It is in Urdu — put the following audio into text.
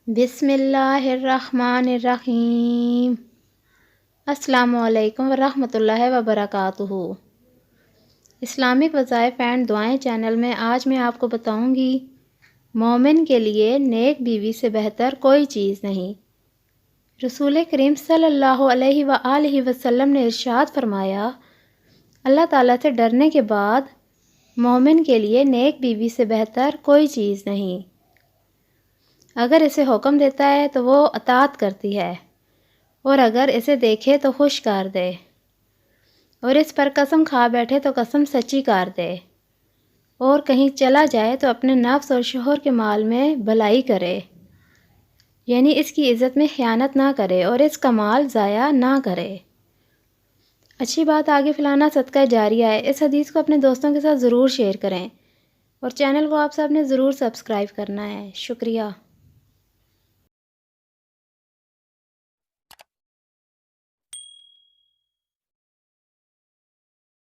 بسم اللہ الرحمن الرحیم۔ السلام علیکم ورحمۃ اللہ وبرکاتہ۔ اسلامک وظائف اینڈ دعائیں چینل میں آج میں آپ کو بتاؤں گی مومن کے لیے نیک بیوی سے بہتر کوئی چیز نہیں۔ رسول کریم صلی اللہ علیہ وآلہ وسلم نے ارشاد فرمایا، اللہ تعالیٰ سے ڈرنے کے بعد مومن کے لیے نیک بیوی سے بہتر کوئی چیز نہیں۔ اگر اسے حکم دیتا ہے تو وہ اطاعت کرتی ہے، اور اگر اسے دیکھے تو خوش کر دے، اور اس پر قسم کھا بیٹھے تو قسم سچی کر دے، اور کہیں چلا جائے تو اپنے نفس اور شوہر کے مال میں بھلائی کرے، یعنی اس کی عزت میں خیانت نہ کرے اور اس کا مال ضائع نہ کرے۔ اچھی بات آگے پھیلانا صدقہ جاریہ ہے۔ اس حدیث کو اپنے دوستوں کے ساتھ ضرور شیئر کریں، اور چینل کو آپ سب نے ضرور سبسکرائب کرنا ہے۔ شکریہ۔